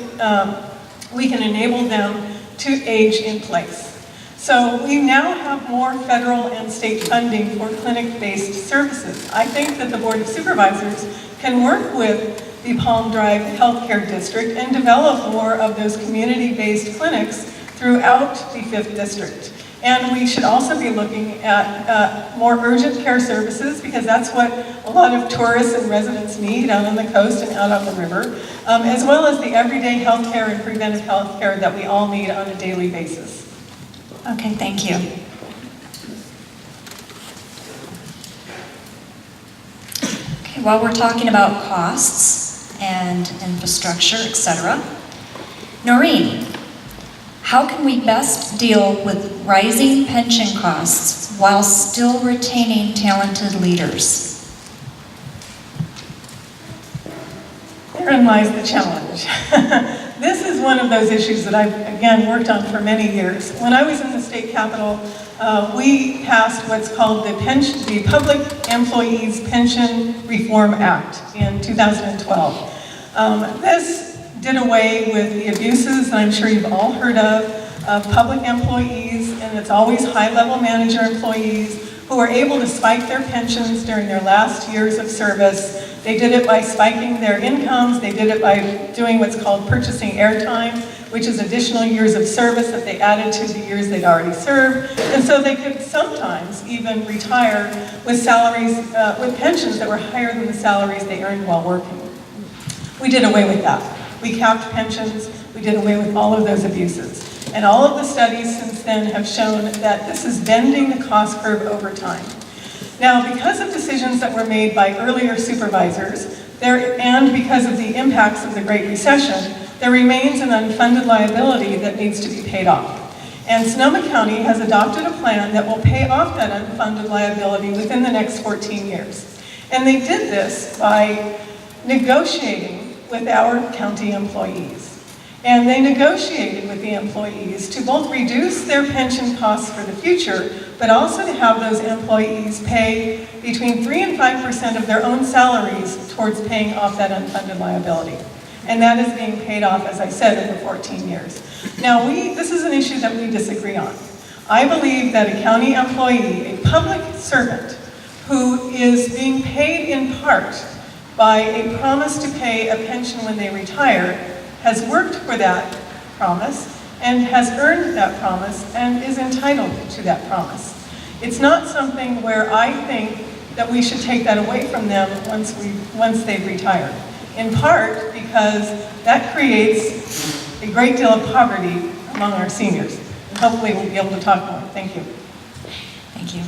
we can enable them to age in place. So we now have more federal and state funding for clinic-based services. I think that the Board of Supervisors can work with the Palm Drive Healthcare District and develop more of those community-based clinics throughout the 5th District. And we should also be looking at more urgent care services, because that's what a lot of tourists and residents need out on the coast and out on the river, as well as the everyday health care and preventive health care that we all need on a daily basis. Okay, thank you. Okay, while we're talking about costs and infrastructure, etc., Noreen, how can we best deal with rising pension costs while still retaining talented leaders? Therein lies the challenge. This is one of those issues that I've, again, worked on for many years. When I was in the state capitol, we passed what's called the Public Employees Pension Reform Act in 2012. This did away with the abuses that I'm sure you've all heard of public employees, and it's always high-level manager employees who are able to spike their pensions during their last years of service. They did it by spiking their incomes. They did it by doing what's called purchasing airtime, which is additional years of service that they added to the years they'd already served. And so they could sometimes even retire with salaries, with pensions that were higher than the salaries they earned while working. We did away with that. We capped pensions. We did away with all of those abuses. And all of the studies since then have shown that this is bending the cost curve over time. Now, because of decisions that were made by earlier supervisors, and because of the impacts of the Great Recession, there remains an unfunded liability that needs to be paid off. And Sonoma County has adopted a plan that will pay off that unfunded liability within the next 14 years. And they did this by negotiating with our county employees. And they negotiated with the employees to both reduce their pension costs for the future, but also to have those employees pay between 3% and 5% of their own salaries towards paying off that unfunded liability. And that is being paid off, as I said, over 14 years. Now, this is an issue that we disagree on. I believe that a county employee, a public servant, who is being paid in part by a promise to pay a pension when they retire, has worked for that promise and has earned that promise and is entitled to that promise. It's not something where I think that we should take that away from them once they've retired. In part because that creates a great deal of poverty among our seniors. And hopefully we'll be able to talk more. Thank you. Thank you.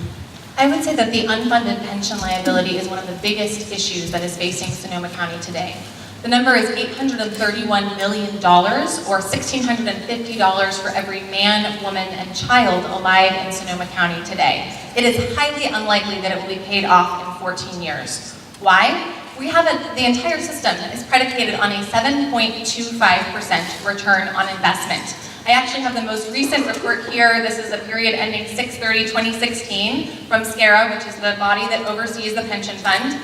I would say that the unfunded pension liability is one of the biggest issues that is facing Sonoma County today. The number is $831 million, or $1,650 for every man, woman, and child alive in Sonoma County today. It is highly unlikely that it will be paid off in 14 years. Why? We have the entire system is predicated on a 7.25% return on investment. I actually have the most recent report here. This is a period ending 6/30/2016 from SCARA, which is the body that oversees the pension fund.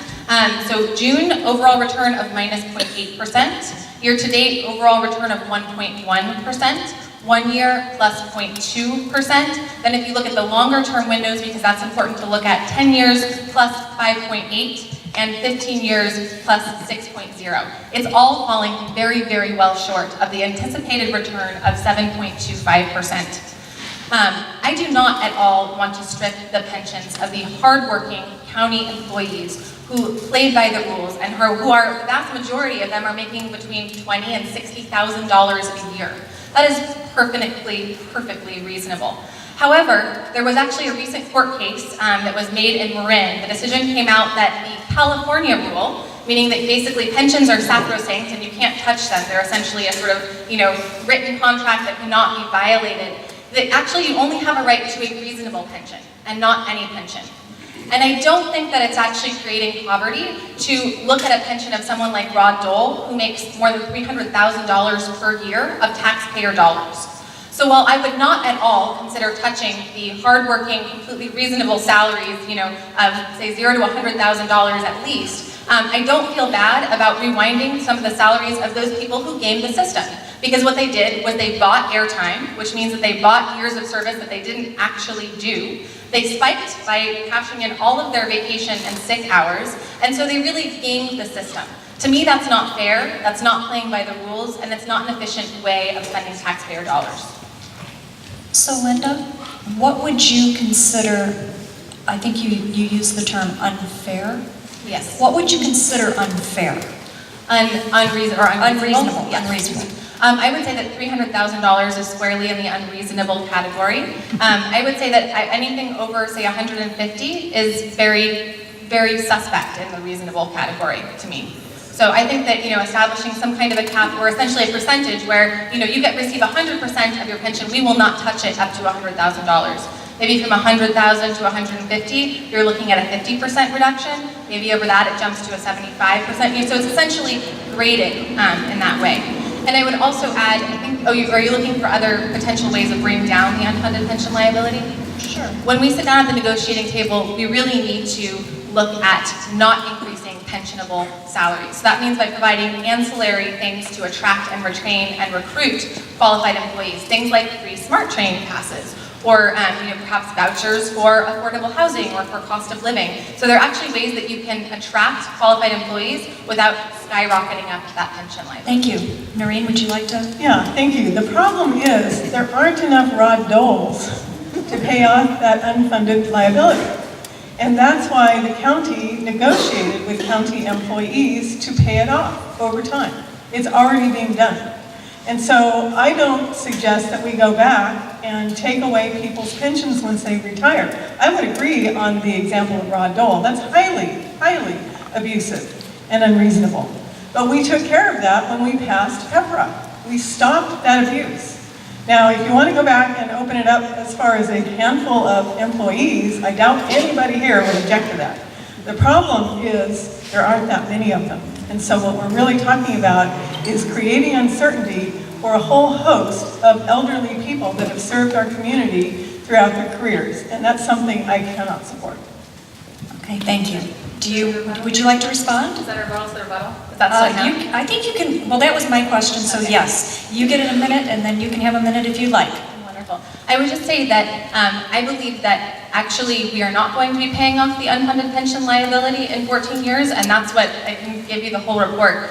So June, overall return of minus 0.8%. Year-to-date, overall return of 1.1%. 1 year plus 0.2%. Then if you look at the longer term windows, because that's important to look at, 10 years plus 5.8. and 15 years plus 6.0. It's all falling very, very well short of the anticipated return of 7.25%. I do not at all want to strip the pensions of the hardworking county employees who played by the rules and who are, the vast majority of them are making between $20,000 and $60,000 a year. That is perfectly reasonable. However, there was actually a recent court case that was made in Marin. The decision came out that the California rule, meaning that basically pensions are sacrosanct and you can't touch them. They're essentially a sort of, written contract that cannot be violated. that actually you only have a right to a reasonable pension and not any pension. And I don't think that it's actually creating poverty to look at a pension of someone like Rod Dole, who makes more than $300,000 per year of taxpayer dollars. So while I would not at all consider touching the hardworking, completely reasonable salaries, of say $0 to $100,000 at least, I don't feel bad about rewinding some of the salaries of those people who gamed the system. Because what they did was they bought airtime, which means that they bought years of service that they didn't actually do. They spiked by cashing in all of their vacation and sick hours, and so they really gamed the system. To me, that's not fair, that's not playing by the rules, and it's not an efficient way of spending taxpayer dollars. So Lynda, what would you consider, I think you used the term unfair? Yes. What would you consider unfair? Unreasonable? Yes. Unreasonable. I would say that $300,000 is squarely in the unreasonable category. I would say that anything over, say, 150 is very, very suspect in the reasonable category to me. So I think that, establishing some kind of a cap or essentially a percentage where, you receive 100% of your pension, we will not touch it up to $100,000. Maybe from 100,000 to 150, you're looking at a 50% reduction. Maybe over that, it jumps to a 75%. So it's essentially graded in that way. And I would also add, I think, are you looking for other potential ways of bringing down the unfunded pension liability? Sure. When we sit down at the negotiating table, we really need to look at not increasing pensionable salaries. So that means by providing ancillary things to attract and retain and recruit qualified employees, things like free SMART training passes, or perhaps vouchers for affordable housing or for cost of living. So there are actually ways that you can attract qualified employees without skyrocketing up that pension liability. Thank you. Noreen, would you like to? Yeah, thank you. The problem is there aren't enough Rod Doles to pay off that unfunded liability. And that's why the county negotiated with county employees to pay it off over time. It's already being done. And so I don't suggest that we go back and take away people's pensions once they retire. I would agree on the example of Rod Dole. That's highly, highly abusive and unreasonable. But we took care of that when we passed PEPRA. We stopped that abuse. Now, if you want to go back and open it up as far as a handful of employees, I doubt anybody here would object to that. The problem is there aren't that many of them. And so what we're really talking about is creating uncertainty for a whole host of elderly people that have served our community throughout their careers. And that's something I cannot support. Okay, thank you. Would you like to respond? Is that a rebuttal? Is that still I think you can, well, that was my question, so Okay. yes. You get it a minute, and then you can have a minute if you like. Wonderful. I would just say that I believe that actually we are not going to be paying off the unfunded pension liability in 14 years, and that's what I can give you the whole report.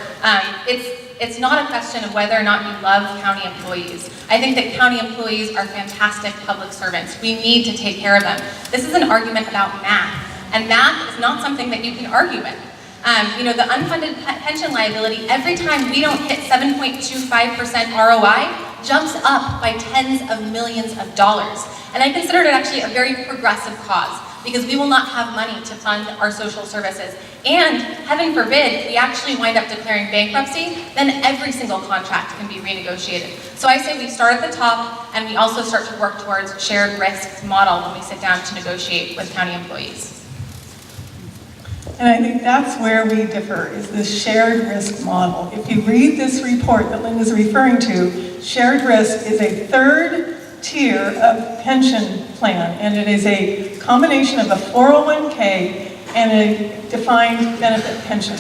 It's not a question of whether or not you love county employees. I think that county employees are fantastic public servants. We need to take care of them. This is an argument about math, and math is not something that you can argue with. The unfunded pension liability, every time we don't hit 7.25% ROI, jumps up by tens of millions of dollars. And I consider it actually a very progressive cause, because we will not have money to fund our social services. And heaven forbid, we actually wind up declaring bankruptcy, then every single contract can be renegotiated. So I say we start at the top, and we also start to work towards shared risk model when we sit down to negotiate with county employees. And I think that's where we differ, is this shared risk model. If you read this report that Lynda's referring to, shared risk is a third tier of pension plan, and it is a combination of a 401k and a defined benefit pension.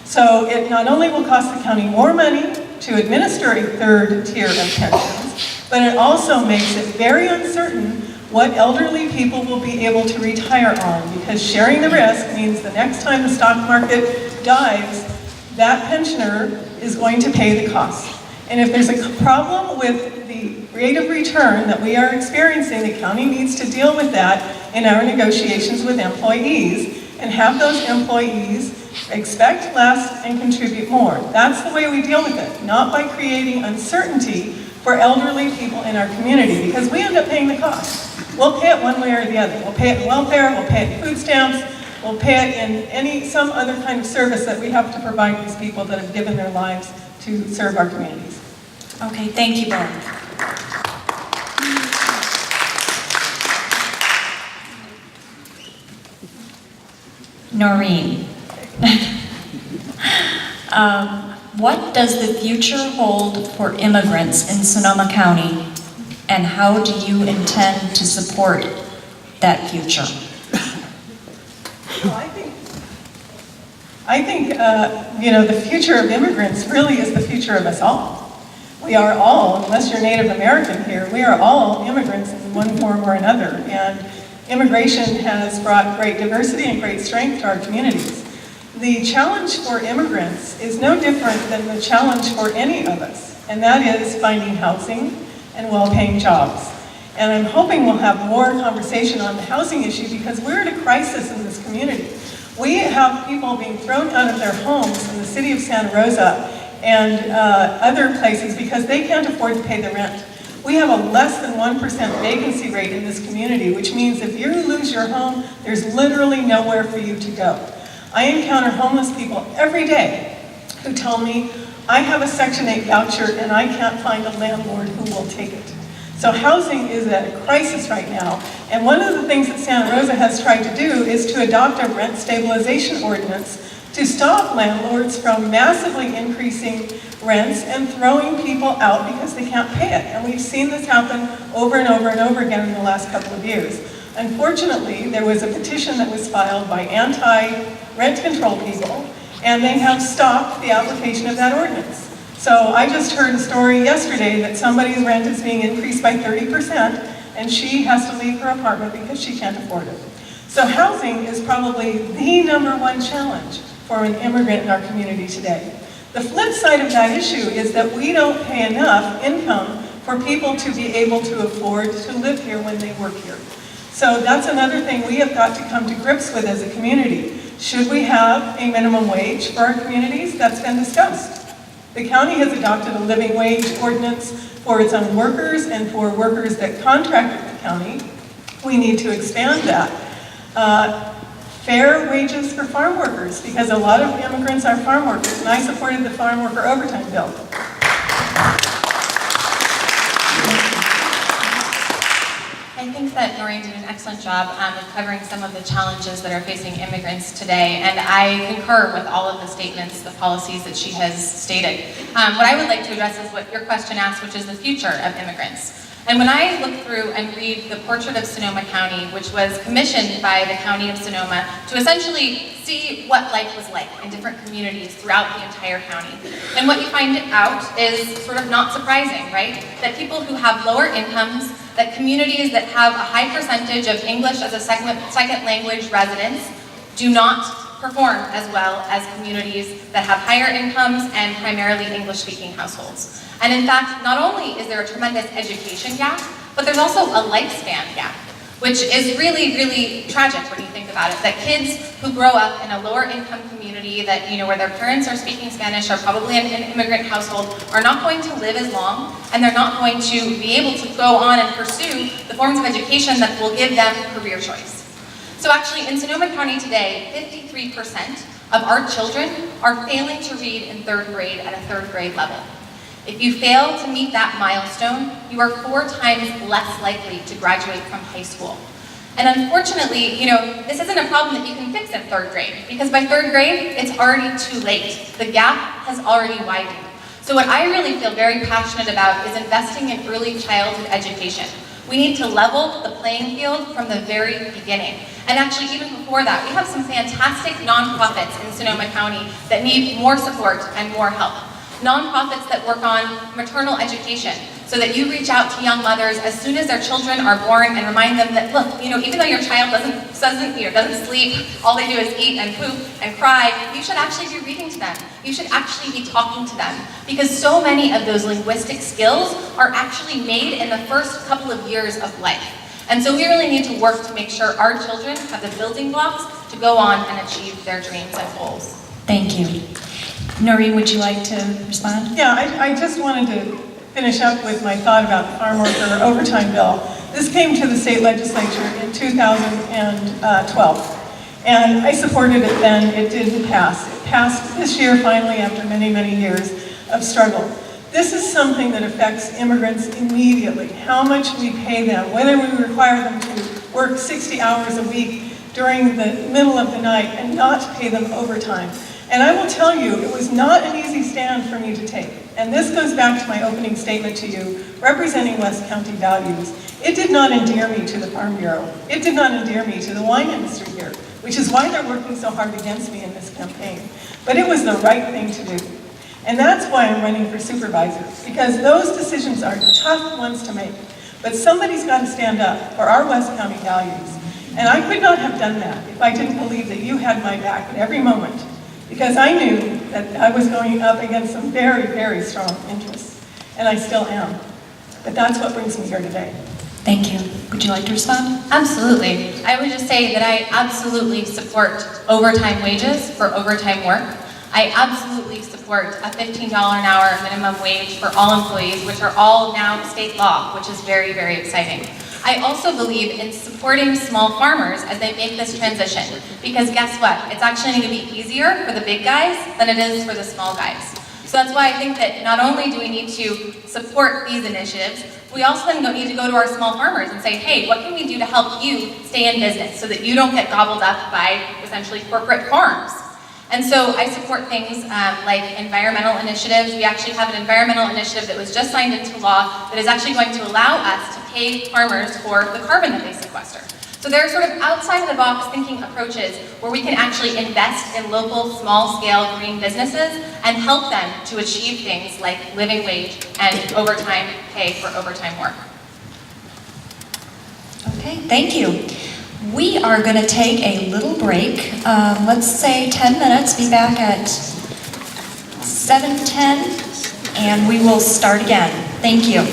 So it not only will cost the county more money to administer a third tier of pensions, but it also makes it very uncertain what elderly people will be able to retire on, because sharing the risk means the next time the stock market dives, that pensioner is going to pay the cost. And if there's a problem with the rate of return that we are experiencing, the county needs to deal with that in our negotiations with employees and have those employees expect less and contribute more. That's the way we deal with it, not by creating uncertainty for elderly people in our community, because we end up paying the cost. We'll pay it one way or the other. We'll pay it in welfare, we'll pay it in food stamps, we'll pay it in some other kind of service that we have to provide these people that have given their lives to serve our communities. Okay, thank you both. Noreen. What does the future hold for immigrants in Sonoma County, and how do you intend to support that future? Well, I think the future of immigrants really is the future of us all. We are all, unless you're Native American here, we are all immigrants in one form or another. And immigration has brought great diversity and great strength to our communities. The challenge for immigrants is no different than the challenge for any of us, and that is finding housing and well-paying jobs. And I'm hoping we'll have more conversation on the housing issue because we're at a crisis in this community. We have people being thrown out of their homes in the city of Santa Rosa and other places because they can't afford to pay the rent. We have a less than 1% vacancy rate in this community, which means if you lose your home, there's literally nowhere for you to go. I encounter homeless people every day who tell me, I have a Section 8 voucher and I can't find a landlord who will take it. So housing is at a crisis right now, and one of the things that Santa Rosa has tried to do is to adopt a rent stabilization ordinance to stop landlords from massively increasing rents and throwing people out because they can't pay it. And we've seen this happen over and over and over again in the last couple of years. Unfortunately, there was a petition that was filed by anti-rent control people, and they have stopped the application of that ordinance. So I just heard a story yesterday that somebody's rent is being increased by 30%, and she has to leave her apartment because she can't afford it. So housing is probably the #1 challenge for an immigrant in our community today. The flip side of that issue is that we don't pay enough income for people to be able to afford to live here when they work here. So that's another thing we have got to come to grips with as a community. Should we have a minimum wage for our communities? That's been discussed. The county has adopted a living wage ordinance for its own workers and for workers that contract with the county. We need to expand that. Fair wages for farm workers, because a lot of immigrants are farm workers, and I supported the farm worker overtime bill. I think that Noreen did an excellent job of covering some of the challenges that are facing immigrants today, and I concur with all of the statements, the policies that she has stated. What I would like to address is what your question asked, which is the future of immigrants. And when I look through and read the Portrait of Sonoma County, which was commissioned by the County of Sonoma to essentially see what life was like in different communities throughout the entire county. And what you find out is sort of not surprising, right? That people who have lower incomes, that communities that have a high percentage of English as a second language residents do not perform as well as communities that have higher incomes and primarily English-speaking households. And in fact, not only is there a tremendous education gap, but there's also a lifespan gap, which is really, really tragic when you think about it. That kids who grow up in a lower income community that, where their parents are speaking Spanish, are probably in an immigrant household, are not going to live as long, and they're not going to be able to go on and pursue the forms of education that will give them career choice. So actually, in Sonoma County today, 53% of our children are failing to read in 3rd grade at a 3rd grade level. If you fail to meet that milestone, you are 4 times less likely to graduate from high school. And unfortunately, this isn't a problem that you can fix in 3rd grade, because by 3rd grade, it's already too late. The gap has already widened. So what I really feel very passionate about is investing in early childhood education. We need to level the playing field from the very beginning. And actually, even before that, we have some fantastic nonprofits in Sonoma County that need more support and more help. Nonprofits that work on maternal education, so that you reach out to young mothers as soon as their children are born and remind them that, look, even though your child doesn't sleep, all they do is eat and poop and cry, you should actually be reading to them. You should actually be talking to them, because so many of those linguistic skills are actually made in the first couple of years of life. And so we really need to work to make sure our children have the building blocks to go on and achieve their dreams and goals. Thank you. Noreen, would you like to respond? Yeah, I just wanted to finish up with my thought about the farm worker overtime bill. This came to the state legislature in 2012, and I supported it then. It didn't pass. It passed this year finally after many, many years of struggle. This is something that affects immigrants immediately, how much we pay them, whether we require them to work 60 hours a week during the middle of the night and not pay them overtime. And I will tell you, it was not an easy stand for me to take. And this goes back to my opening statement to you, representing West County values. It did not endear me to the Farm Bureau. It did not endear me to the wine industry here, which is why they're working so hard against me in this campaign. But it was the right thing to do. And that's why I'm running for supervisor, because those decisions are tough ones to make. But somebody's got to stand up for our West County values. And I could not have done that if I didn't believe that you had my back at every moment, because I knew that I was going up against some very, very strong interests. And I still am. But that's what brings me here today. Thank you. Would you like to respond? Absolutely. I would just say that I absolutely support overtime wages for overtime work. I absolutely support a $15 an hour minimum wage for all employees, which are all now state law, which is very, very exciting. I also believe in supporting small farmers as they make this transition, because guess what? It's actually going to be easier for the big guys than it is for the small guys. So that's why I think that not only do we need to support these initiatives, we also then need to go to our small farmers and say, hey, what can we do to help you stay in business so that you don't get gobbled up by essentially corporate farms? And so I support things like environmental initiatives. We actually have an environmental initiative that was just signed into law that is actually going to allow us to pay farmers for the carbon that they sequester. So there are sort of outside of the box thinking approaches where we can actually invest in local, small scale green businesses and help them to achieve things like living wage and overtime pay for overtime work. Okay, thank you. We are going to take a little break. Let's say 10 minutes. Be back at 7:10, and we will start again. Thank you.